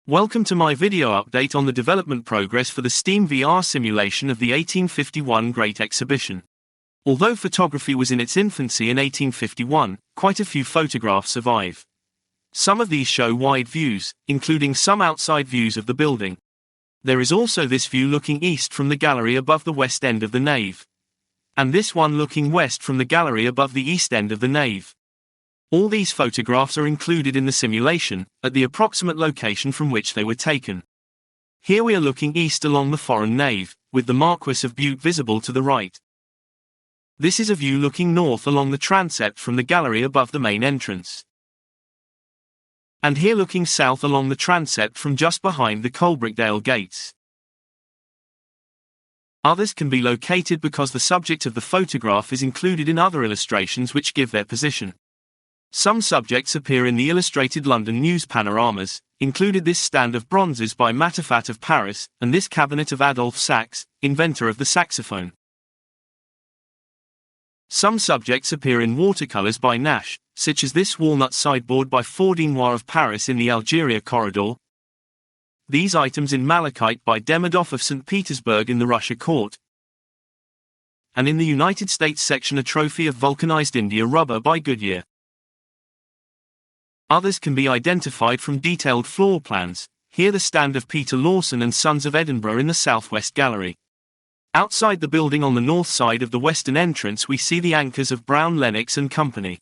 Welcome to my video update on the development progress for the Steam VR simulation of the 1851 Great Exhibition. Although photography was in its infancy in 1851, quite a few photographs survive. Some of these show wide views, including some outside views of the building. There is also this view looking east from the gallery above the west end of the nave. And this one looking west from the gallery above the east end of the nave. All these photographs are included in the simulation, at the approximate location from which they were taken. Here we are looking east along the foreign nave, with the Marquis of Bute visible to the right. This is a view looking north along the transept from the gallery above the main entrance. And here looking south along the transept from just behind the Coalbrookdale gates. Others can be located because the subject of the photograph is included in other illustrations which give their position. Some subjects appear in the Illustrated London News panoramas, included this stand of bronzes by Mattafat of Paris, and this cabinet of Adolphe Sax, inventor of the saxophone. Some subjects appear in watercolors by Nash, such as this walnut sideboard by Fordinoir of Paris in the Algeria corridor. These items in malachite by Demidov of St. Petersburg in the Russia court. And in the United States section a trophy of vulcanized India rubber by Goodyear. Others can be identified from detailed floor plans, here the stand of Peter Lawson and Sons of Edinburgh in the southwest gallery. Outside the building on the north side of the western entrance we see the anchors of Brown Lennox and Company.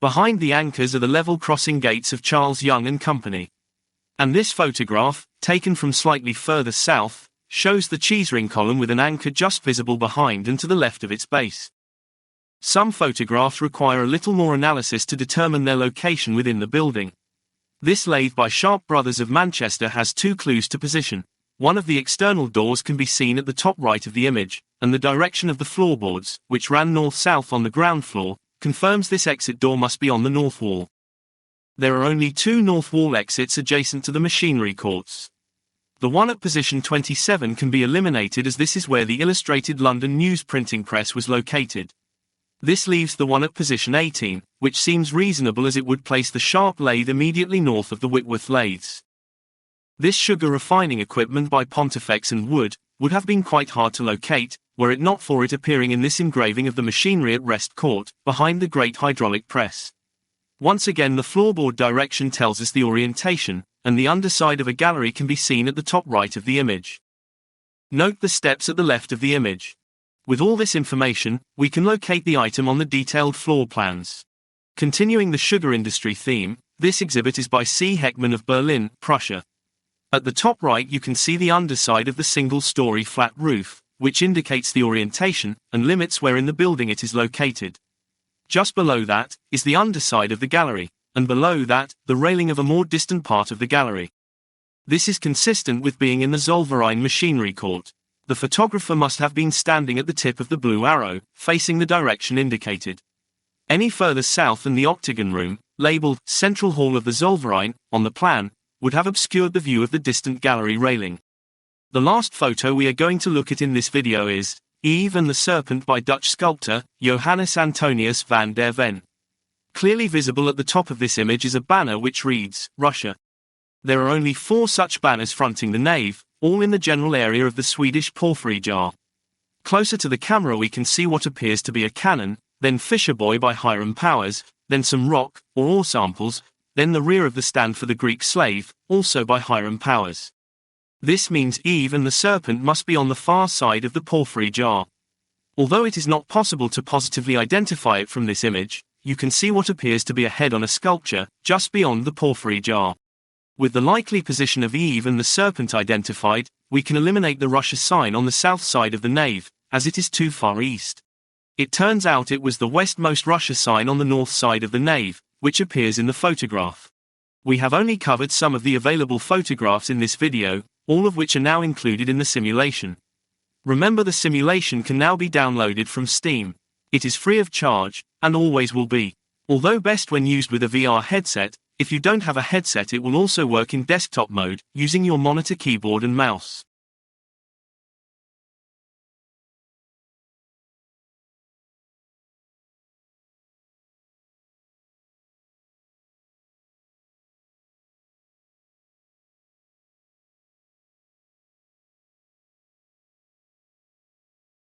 Behind the anchors are the level crossing gates of Charles Young and Company. And this photograph, taken from slightly further south, shows the cheese ring column with an anchor just visible behind and to the left of its base. Some photographs require a little more analysis to determine their location within the building. This lathe by Sharp Brothers of Manchester has two clues to position. One of the external doors can be seen at the top right of the image, and the direction of the floorboards, which ran north-south on the ground floor, confirms this exit door must be on the north wall. There are only two north wall exits adjacent to the machinery courts. The one at position 27 can be eliminated as this is where the Illustrated London News printing press was located. This leaves the one at position 18, which seems reasonable as it would place the Sharp lathe immediately north of the Whitworth lathes. This sugar refining equipment by Pontifex and Wood would have been quite hard to locate, were it not for it appearing in this engraving of the machinery at Rest Court, behind the great hydraulic press. Once again the floorboard direction tells us the orientation, and the underside of a gallery can be seen at the top right of the image. Note the steps at the left of the image. With all this information, we can locate the item on the detailed floor plans. Continuing the sugar industry theme, this exhibit is by C. Heckman of Berlin, Prussia. At the top right you can see the underside of the single-story flat roof, which indicates the orientation and limits where in the building it is located. Just below that is the underside of the gallery, and below that, the railing of a more distant part of the gallery. This is consistent with being in the Zollverein machinery court. The photographer must have been standing at the tip of the blue arrow, facing the direction indicated. Any further south than the octagon room, labeled Central Hall of the Zollverein, on the plan, would have obscured the view of the distant gallery railing. The last photo we are going to look at in this video is Eve and the Serpent by Dutch sculptor, Johannes Antonius van der Ven. Clearly visible at the top of this image is a banner which reads, Russia. There are only 4 such banners fronting the nave, all in the general area of the Swedish porphyry jar. Closer to the camera we can see what appears to be a cannon, then Fisher Boy by Hiram Powers, then some rock, or ore samples, then the rear of the stand for the Greek slave, also by Hiram Powers. This means Eve and the Serpent must be on the far side of the porphyry jar. Although it is not possible to positively identify it from this image, you can see what appears to be a head on a sculpture, just beyond the porphyry jar. With the likely position of Eve and the Serpent identified, we can eliminate the Russia sign on the south side of the nave, as it is too far east. It turns out it was the westmost Russia sign on the north side of the nave, which appears in the photograph. We have only covered some of the available photographs in this video, all of which are now included in the simulation. Remember, the simulation can now be downloaded from Steam. It is free of charge, and always will be. Although best when used with a VR headset, if you don't have a headset it will also work in desktop mode, using your monitor, keyboard and mouse.